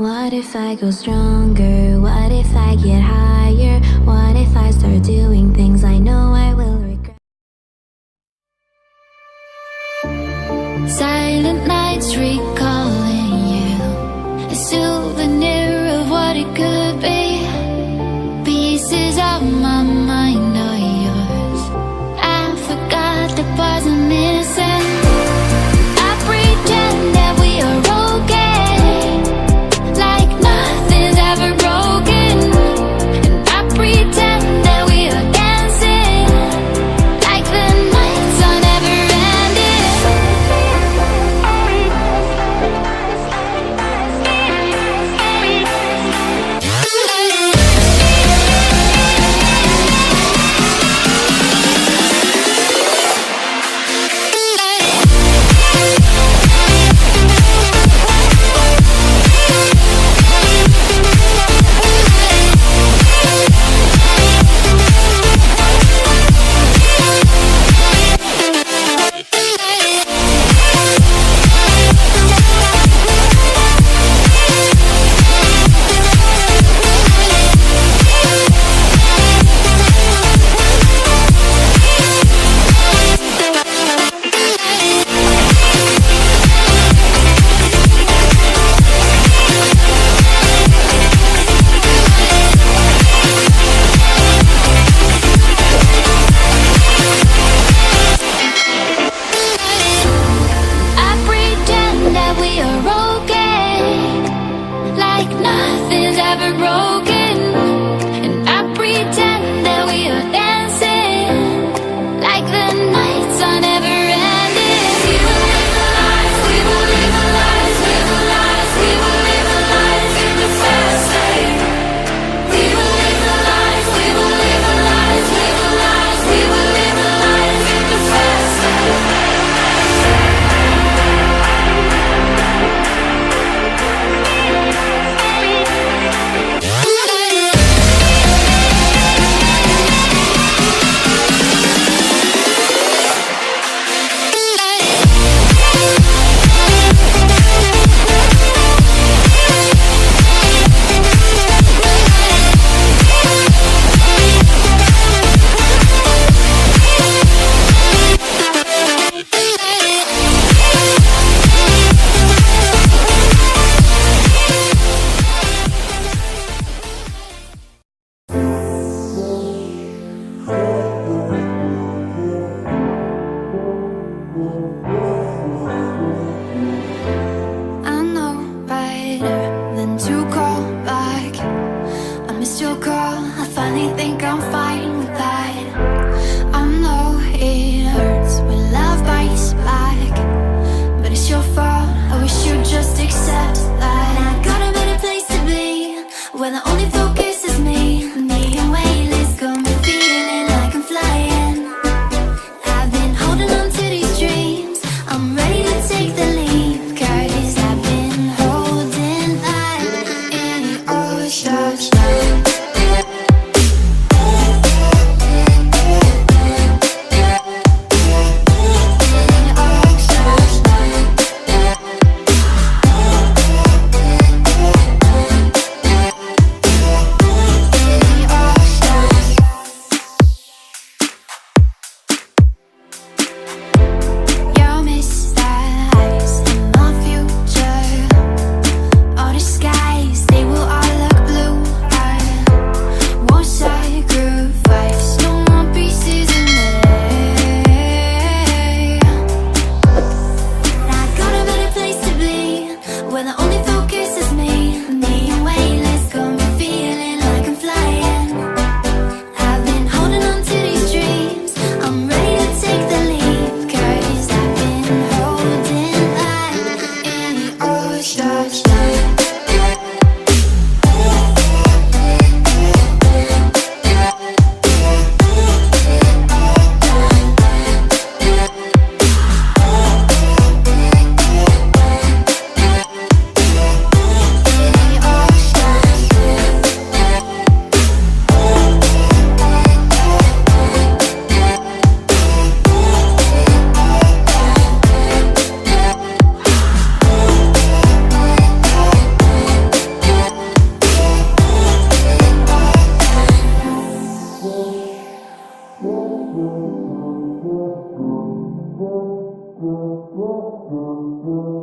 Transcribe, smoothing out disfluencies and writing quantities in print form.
What if I go stronger? What if I get higher? What if I start doing things I know I will regret? Silent nights recalling you, a souvenir of what it could be. Pieces of my mind are yours. I forgot the parts I'm missing. I pretend that we are okay, like nothing's ever broken. And I pretend that we are dancing, like the nights are never ending. you.